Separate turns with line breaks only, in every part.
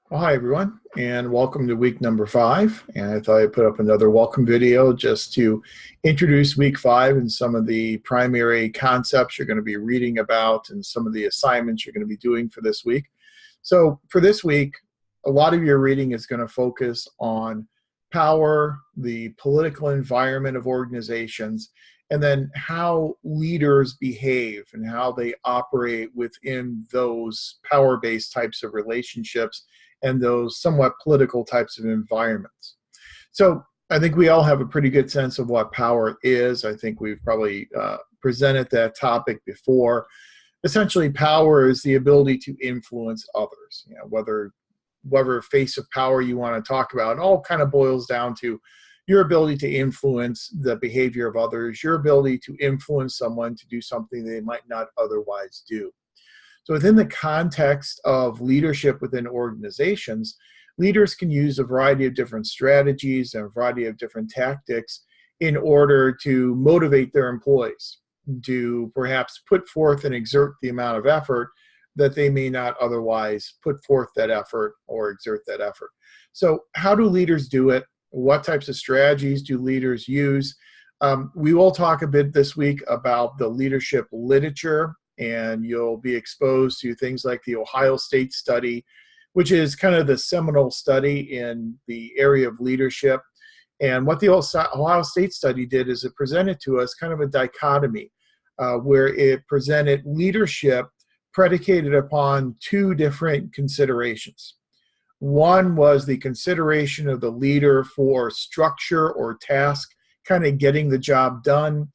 Well, hi everyone, and welcome to week number 5. And I thought I'd put up another welcome video just to introduce week 5 and some of the primary concepts you're going to be reading about and some of the assignments you're going to be doing for this week. So for this week, a lot of your reading is going to focus on power, the political environment of organizations, and then how leaders behave and how they operate within those power-based types of relationships and those somewhat political types of environments. So I think we all have a pretty good sense of what power is. I think we've probably presented that topic before. Essentially, power is the ability to influence others. Whatever face of power you want to talk about, it all kind of boils down to your ability to influence the behavior of others, your ability to influence someone to do something they might not otherwise do. So within the context of leadership within organizations, leaders can use a variety of different strategies and a variety of different tactics in order to motivate their employees to perhaps put forth and exert the amount of effort that they may not otherwise put forth that effort or exert that effort. So how do leaders do it? What types of strategies do leaders use? We will talk a bit this week about the leadership literature, and you'll be exposed to things like the Ohio State study, which is kind of the seminal study in the area of leadership. And what the Ohio State study did is it presented to us kind of a dichotomy where it presented leadership predicated upon two different considerations. One was the consideration of the leader for structure or task, kind of getting the job done.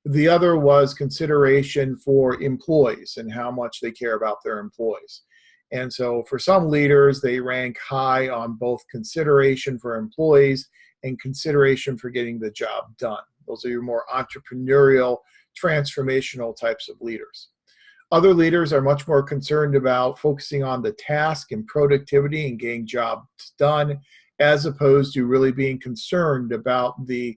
The other was consideration for employees and how much they care about their employees. And so for some leaders, they rank high on both consideration for employees and consideration for getting the job done. Those are your more entrepreneurial, transformational types of leaders. Other leaders are much more concerned about focusing on the task and productivity and getting jobs done, as opposed to really being concerned about the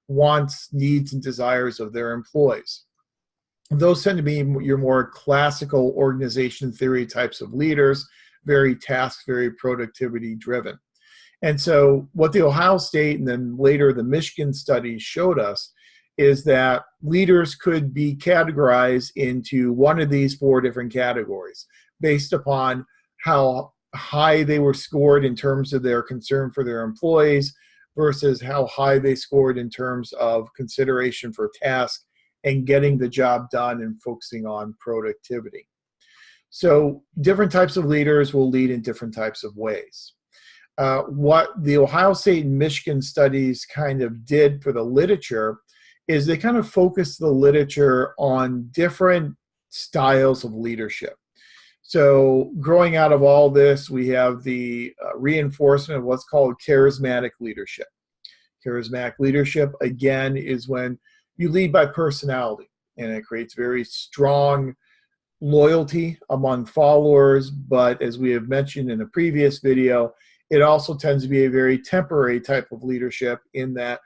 wants, needs, and desires of their employees. Those tend to be your more classical organization theory types of leaders, very task, very productivity driven. And so what the Ohio State and then later the Michigan studies showed us is that leaders could be categorized into one of these 4 different categories based upon how high they were scored in terms of their concern for their employees versus how high they scored in terms of consideration for task and getting the job done and focusing on productivity. So different types of leaders will lead in different types of ways. What the Ohio State and Michigan studies kind of did for the literature is they kind of focused the literature on different styles of leadership. So growing out of all this, we have the reinforcement of what's called charismatic leadership. Charismatic leadership, again, is when you lead by personality, and it creates very strong loyalty among followers. But as we have mentioned in a previous video, it also tends to be a very temporary type of leadership in that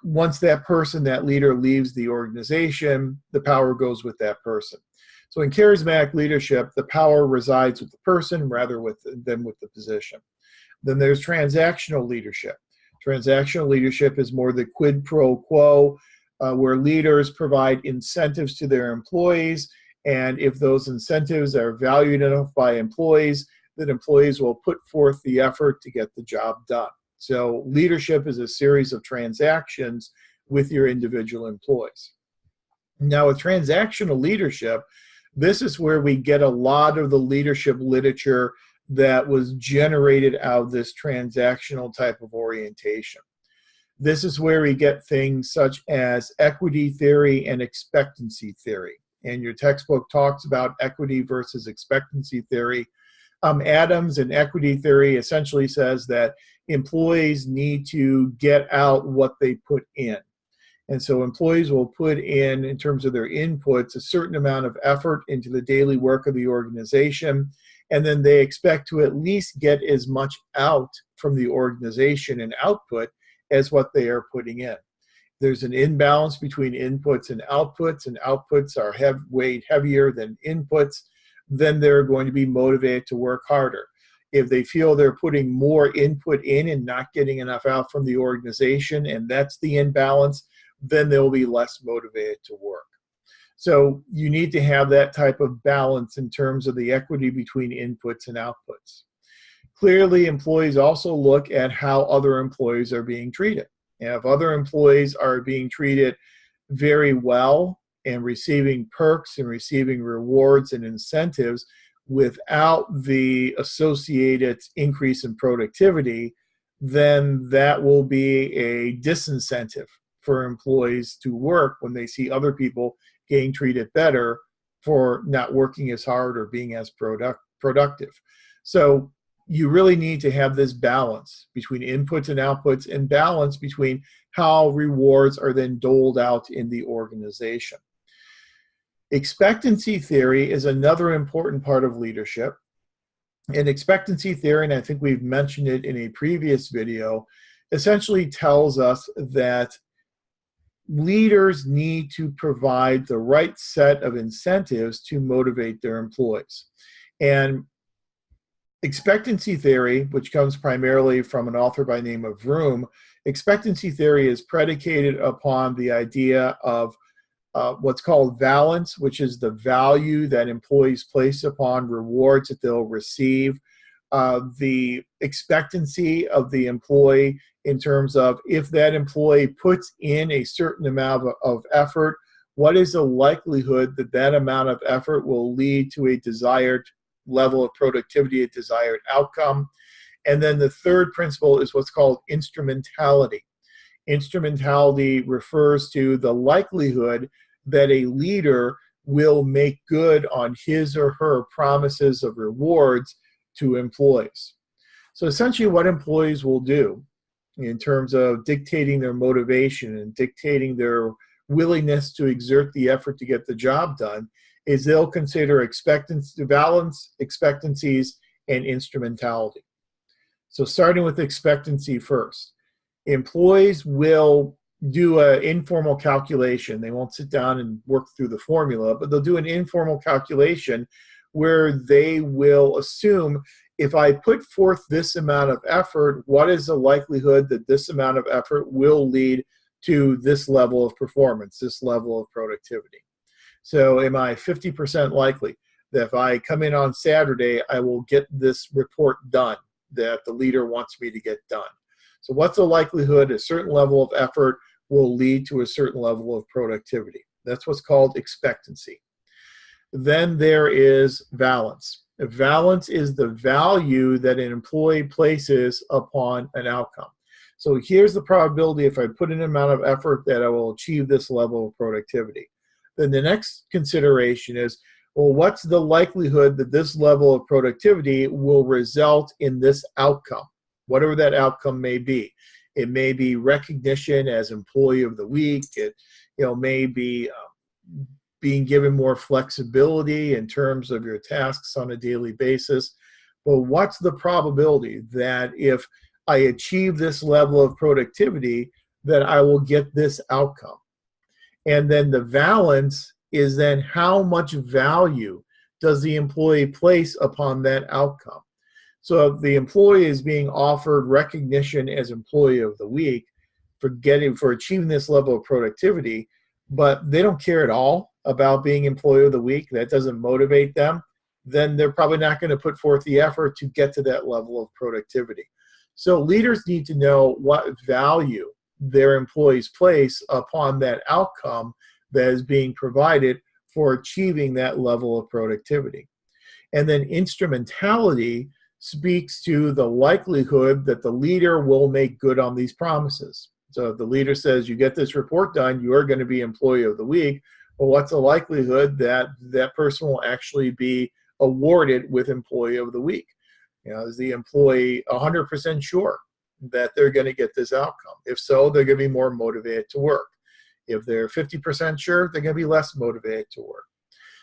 once that person, that leader leaves the organization, the power goes with that person. So in charismatic leadership, the power resides with the person rather than with the position. Then there's transactional leadership. Transactional leadership is more the quid pro quo, where leaders provide incentives to their employees, and if those incentives are valued enough by employees, then employees will put forth the effort to get the job done. So leadership is a series of transactions with your individual employees. Now with transactional leadership, this is where we get a lot of the leadership literature that was generated out of this transactional type of orientation. This is where we get things such as equity theory and expectancy theory. And your textbook talks about equity versus expectancy theory. Adams in equity theory essentially says that employees need to get out what they put in. And so employees will put in terms of their inputs, a certain amount of effort into the daily work of the organization, and then they expect to at least get as much out from the organization and output as what they are putting in. There's an imbalance between inputs and outputs are weighed heavier than inputs, then they're going to be motivated to work harder. If they feel they're putting more input in and not getting enough out from the organization, and that's the imbalance, then they'll be less motivated to work. So you need to have that type of balance in terms of the equity between inputs and outputs. Clearly, employees also look at how other employees are being treated. And if other employees are being treated very well and receiving perks and receiving rewards and incentives without the associated increase in productivity, then that will be a disincentive for employees to work when they see other people getting treated better for not working as hard or being as productive. So you really need to have this balance between inputs and outputs, and balance between how rewards are then doled out in the organization. Expectancy theory is another important part of leadership. And expectancy theory, and I think we've mentioned it in a previous video, essentially tells us that leaders need to provide the right set of incentives to motivate their employees. And expectancy theory, which comes primarily from an author by the name of Vroom, expectancy theory is predicated upon the idea of what's called valence, which is the value that employees place upon rewards that they'll receive, the expectancy of the employee in terms of if that employee puts in a certain amount of effort, what is the likelihood that that amount of effort will lead to a desired level of productivity, a desired outcome. And then the third principle is what's called instrumentality. Instrumentality refers to the likelihood that a leader will make good on his or her promises of rewards to employees. So essentially what employees will do in terms of dictating their motivation and dictating their willingness to exert the effort to get the job done is they'll consider expectancy, valence, expectancies, and instrumentality. So starting with expectancy first, employees will do an informal calculation. They won't sit down and work through the formula, but they'll do an informal calculation where they will assume, if I put forth this amount of effort, what is the likelihood that this amount of effort will lead to this level of performance, this level of productivity? So am I 50% likely that if I come in on Saturday, I will get this report done that the leader wants me to get done? So what's the likelihood a certain level of effort will lead to a certain level of productivity? That's what's called expectancy. Then there is valence. Valence is the value that an employee places upon an outcome. So here's the probability if I put in an amount of effort that I will achieve this level of productivity. Then the next consideration is, well, what's the likelihood that this level of productivity will result in this outcome, whatever that outcome may be? It may be recognition as Employee of the Week. It may be being given more flexibility in terms of your tasks on a daily basis. But what's the probability that if I achieve this level of productivity, that I will get this outcome? And then the valence is then how much value does the employee place upon that outcome? So if the employee is being offered recognition as Employee of the Week for achieving this level of productivity, but they don't care at all about being Employee of the Week, that doesn't motivate them, then they're probably not going to put forth the effort to get to that level of productivity. So leaders need to know what value their employees place upon that outcome that is being provided for achieving that level of productivity. And then instrumentality speaks to the likelihood that the leader will make good on these promises. So if the leader says, you get this report done, you are going to be Employee of the Week, well, what's the likelihood that that person will actually be awarded with Employee of the Week? Is the employee 100% sure that they're going to get this outcome? If so, they're going to be more motivated to work. If they're 50% sure, they're going to be less motivated to work.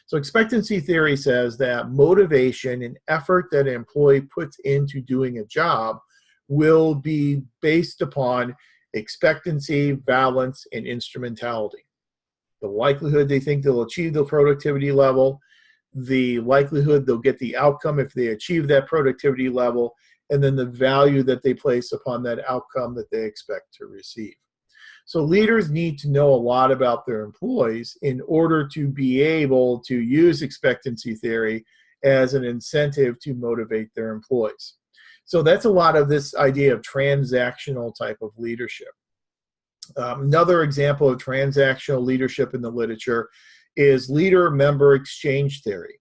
So expectancy theory says that motivation and effort that an employee puts into doing a job will be based upon expectancy, valence, and instrumentality. The likelihood they think they'll achieve the productivity level, the likelihood they'll get the outcome if they achieve that productivity level, and then the value that they place upon that outcome that they expect to receive. So leaders need to know a lot about their employees in order to be able to use expectancy theory as an incentive to motivate their employees. So that's a lot of this idea of transactional type of leadership. Another example of transactional leadership in the literature is leader-member exchange theory.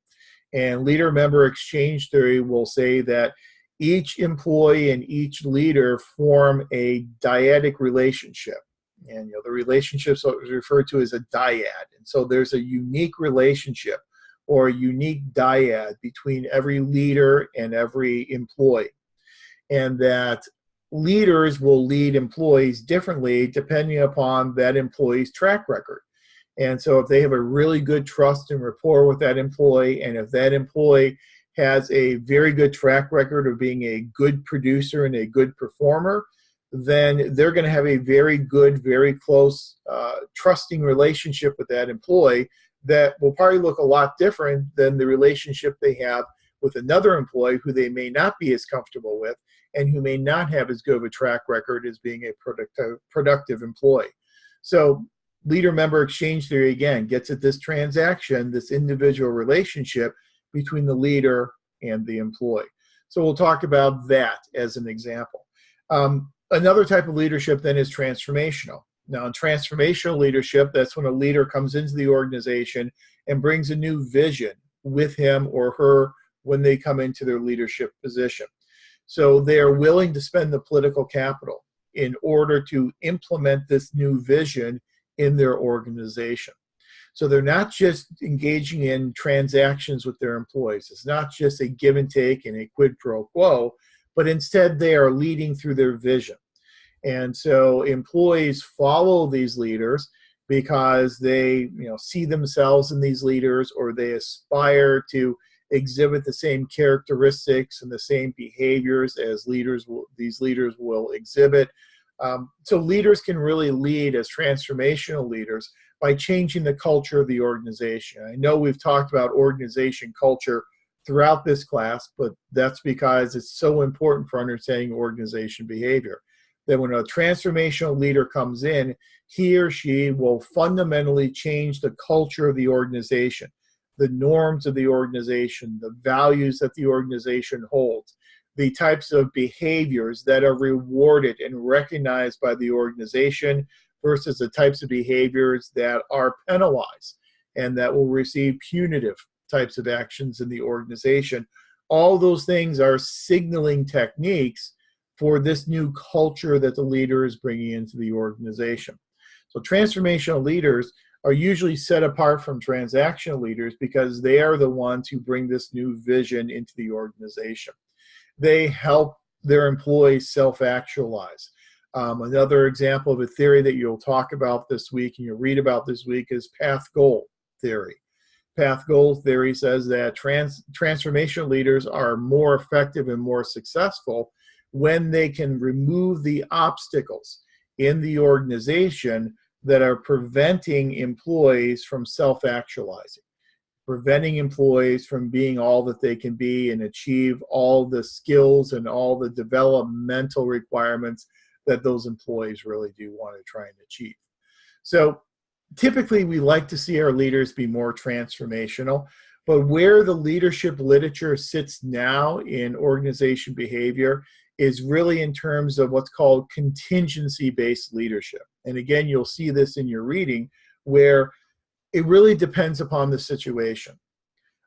And leader-member exchange theory will say that each employee and each leader form a dyadic relationship. And the relationships are referred to as a dyad. And so there's a unique relationship or a unique dyad between every leader and every employee. And that leaders will lead employees differently depending upon that employee's track record. And so if they have a really good trust and rapport with that employee, and if that employee has a very good track record of being a good producer and a good performer, then they're going to have a very good, very close, trusting relationship with that employee that will probably look a lot different than the relationship they have with another employee who they may not be as comfortable with and who may not have as good of a track record as being a productive employee. So leader-member exchange theory, again, gets at this transaction, this individual relationship between the leader and the employee. So we'll talk about that as an example. Another type of leadership then is transformational. Now, in transformational leadership, that's when a leader comes into the organization and brings a new vision with him or her when they come into their leadership position. So they are willing to spend the political capital in order to implement this new vision in their organization. So they're not just engaging in transactions with their employees. It's not just a give and take and a quid pro quo, but instead they are leading through their vision. And so employees follow these leaders because they see themselves in these leaders, or they aspire to exhibit the same characteristics and the same behaviors as these leaders will exhibit. So leaders can really lead as transformational leaders by changing the culture of the organization. I know we've talked about organization culture throughout this class, but that's because it's so important for understanding organization behavior. That when a transformational leader comes in, he or she will fundamentally change the culture of the organization, the norms of the organization, the values that the organization holds, the types of behaviors that are rewarded and recognized by the organization versus the types of behaviors that are penalized and that will receive punitive types of actions in the organization. All those things are signaling techniques for this new culture that the leader is bringing into the organization. So transformational leaders are usually set apart from transactional leaders because they are the ones who bring this new vision into the organization. They help their employees self-actualize. Another example of a theory that you'll talk about this week and you'll read about this week is path goal theory. Path goal theory says that transformational leaders are more effective and more successful when they can remove the obstacles in the organization that are preventing employees from self-actualizing, preventing employees from being all that they can be and achieve all the skills and all the developmental requirements that those employees really do want to try and achieve. So typically we like to see our leaders be more transformational, but where the leadership literature sits now in organization behavior is really in terms of what's called contingency-based leadership. And again, you'll see this in your reading, where it really depends upon the situation.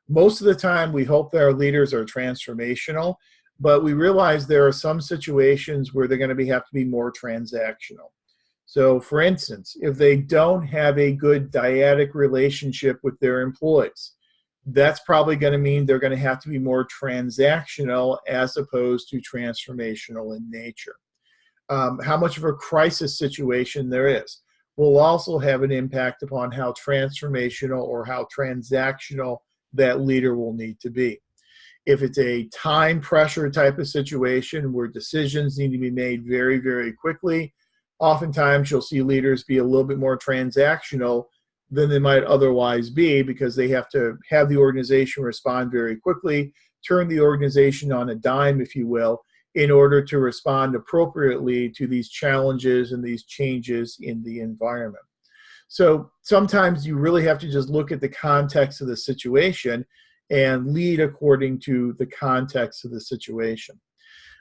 Most of the time, we hope that our leaders are transformational, but we realize there are some situations where they're going to have to be more transactional. So for instance, if they don't have a good dyadic relationship with their employees, that's probably going to mean they're going to have to be more transactional as opposed to transformational in nature. How much of a crisis situation there is will also have an impact upon how transformational or how transactional that leader will need to be. If it's a time pressure type of situation where decisions need to be made very, very quickly, oftentimes you'll see leaders be a little bit more transactional than they might otherwise be, because they have to have the organization respond very quickly, turn the organization on a dime, if you will, in order to respond appropriately to these challenges and these changes in the environment. So sometimes you really have to just look at the context of the situation and lead according to the context of the situation.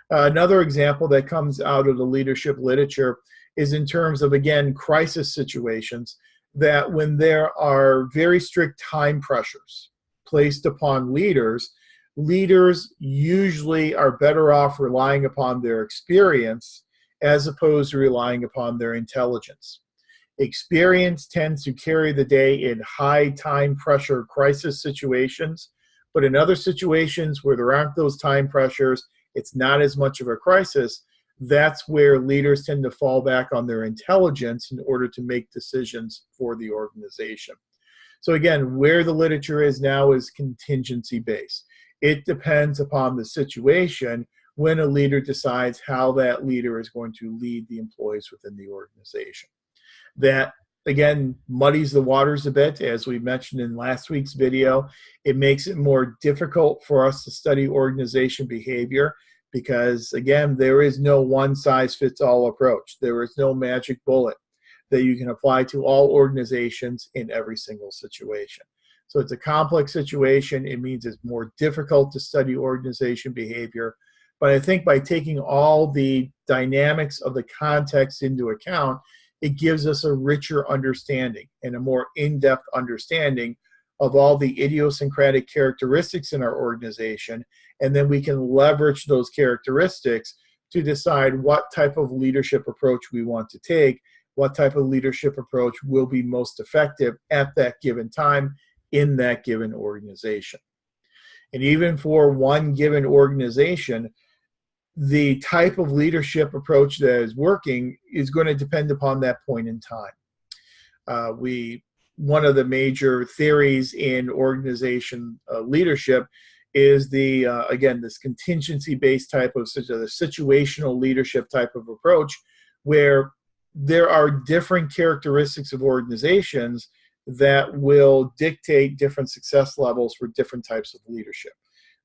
Another example that comes out of the leadership literature is in terms of, again, crisis situations, that when there are very strict time pressures placed upon leaders, leaders usually are better off relying upon their experience as opposed to relying upon their intelligence. Experience tends to carry the day in high time pressure crisis situations, but in other situations where there aren't those time pressures, it's not as much of a crisis. That's where leaders tend to fall back on their intelligence in order to make decisions for the organization. So again, where the literature is now is contingency based. It depends upon the situation when a leader decides how that leader is going to lead the employees within the organization. That, again, muddies the waters a bit, as we mentioned in last week's video. It makes it more difficult for us to study organization behavior because, again, there is no one-size-fits-all approach. There is no magic bullet that you can apply to all organizations in every single situation. So it's a complex situation. It means it's more difficult to study organization behavior. But I think by taking all the dynamics of the context into account, it gives us a richer understanding and a more in-depth understanding of all the idiosyncratic characteristics in our organization, and then we can leverage those characteristics to decide what type of leadership approach we want to take, what type of leadership approach will be most effective at that given time in that given organization. And even for one given organization, the type of leadership approach that is working is going to depend upon that point in time. One of the major theories in organization leadership is again, this contingency-based type of the situational leadership type of approach, where there are different characteristics of organizations that will dictate different success levels for different types of leadership.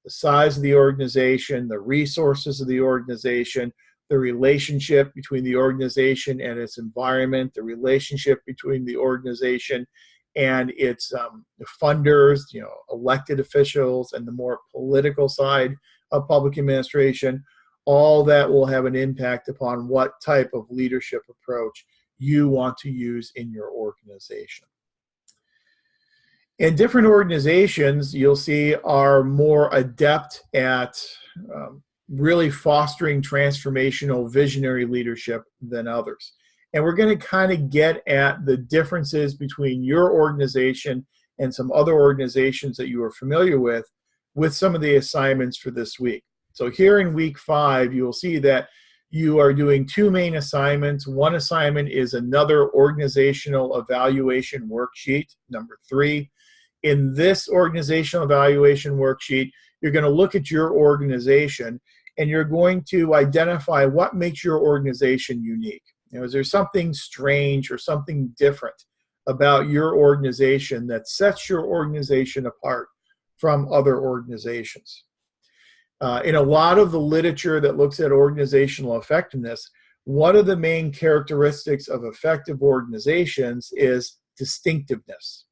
The size of the organization, the resources of the organization, the relationship between the organization and its environment, the relationship between the organization and its funders, elected officials, and the more political side of public administration. All that will have an impact upon what type of leadership approach you want to use in your organization. And different organizations, you'll see, are more adept at really fostering transformational visionary leadership than others. And we're going to kind of get at the differences between your organization and some other organizations that you are familiar with some of the assignments for this week. So here in week 5, you will see that you are doing 2 main assignments. One assignment is another organizational evaluation worksheet, number 3. In this organizational evaluation worksheet, you're going to look at your organization and you're going to identify what makes your organization unique. Is there something strange or something different about your organization that sets your organization apart from other organizations? In a lot of the literature that looks at organizational effectiveness, one of the main characteristics of effective organizations is distinctiveness.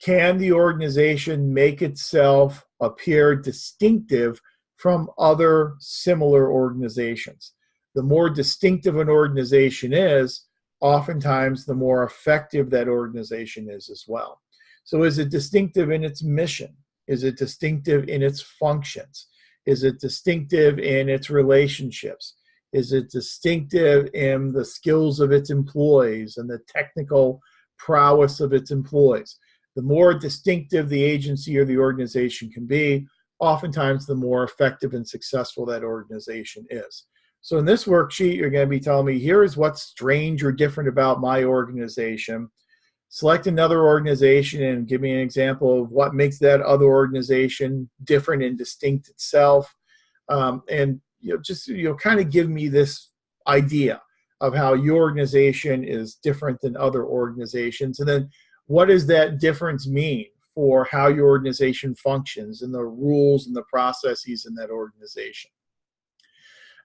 Can the organization make itself appear distinctive from other similar organizations? The more distinctive an organization is, oftentimes the more effective that organization is as well. So is it distinctive in its mission? Is it distinctive in its functions? Is it distinctive in its relationships? Is it distinctive in the skills of its employees and the technical prowess of its employees? The more distinctive the agency or the organization can be, oftentimes the more effective and successful that organization is. So in this worksheet, you're going to be telling me, here is what's strange or different about my organization. Select another organization and give me an example of what makes that other organization different and distinct itself. And just kind of give me this idea of how your organization is different than other organizations. And then what does that difference mean for how your organization functions and the rules and the processes in that organization?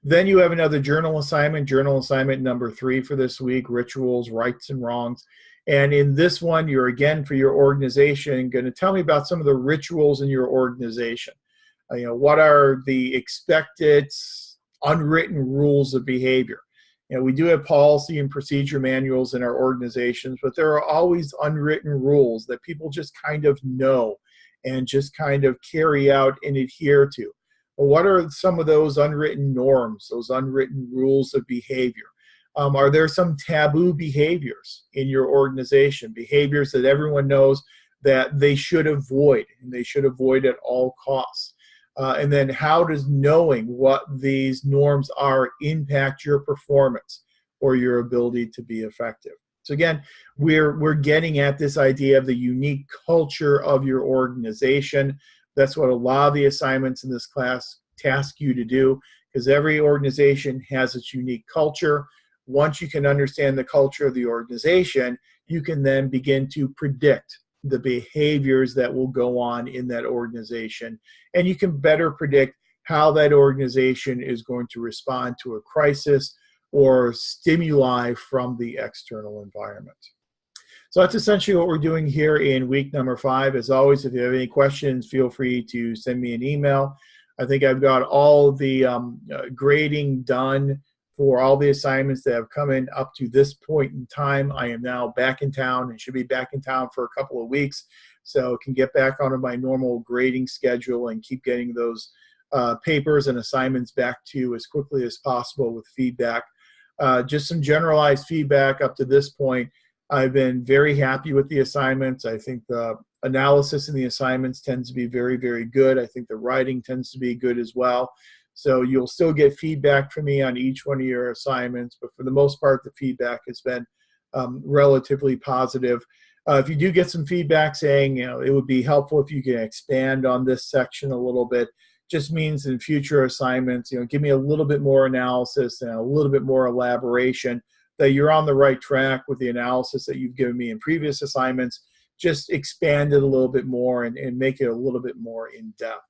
Then you have another journal assignment number 3 for this week, rituals, rights and wrongs. And in this one, you're again for your organization going to tell me about some of the rituals in your organization. What are the expected unwritten rules of behavior? We do have policy and procedure manuals in our organizations, but there are always unwritten rules that people just kind of know and just kind of carry out and adhere to. Well, what are some of those unwritten norms, those unwritten rules of behavior? Are there some taboo behaviors in your organization, behaviors that everyone knows that they should avoid, and they should avoid at all costs? And then how does knowing what these norms are impact your performance or your ability to be effective? So again, we're getting at this idea of the unique culture of your organization. That's what a lot of the assignments in this class task you to do, because every organization has its unique culture. Once you can understand the culture of the organization, you can then begin to predict the behaviors that will go on in that organization. And you can better predict how that organization is going to respond to a crisis or stimuli from the external environment. So that's essentially what we're doing here in week number 5. As always, if you have any questions, feel free to send me an email. I think I've got all the grading done for all the assignments that have come in up to this point in time. I am now back in town and should be back in town for a couple of weeks, so I can get back onto my normal grading schedule and keep getting those papers and assignments back to you as quickly as possible with feedback. Just some generalized feedback up to this point. I've been very happy with the assignments. I think the analysis in the assignments tends to be very, very good. I think the writing tends to be good as well. So you'll still get feedback from me on each one of your assignments, but for the most part, the feedback has been relatively positive. If you do get some feedback saying, it would be helpful if you can expand on this section a little bit, just means in future assignments, give me a little bit more analysis and a little bit more elaboration, that you're on the right track with the analysis that you've given me in previous assignments. Just expand it a little bit more and make it a little bit more in depth.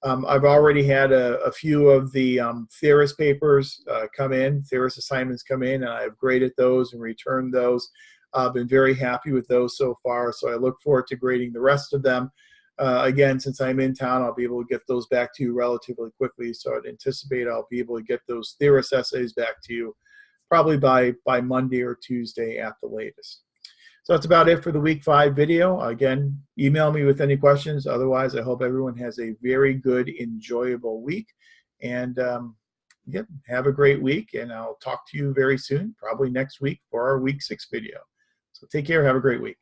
I've already had a few of the Theris papers come in, Theris assignments come in, and I've graded those and returned those. I've been very happy with those so far, so I look forward to grading the rest of them. Again, since I'm in town, I'll be able to get those back to you relatively quickly, so I'd anticipate I'll be able to get those Theris essays back to you probably by Monday or Tuesday at the latest. So that's about it for the week 5 video. Again, email me with any questions. Otherwise, I hope everyone has a very good, enjoyable week. And have a great week. And I'll talk to you very soon, probably next week for our week 6 video. So take care. Have a great week.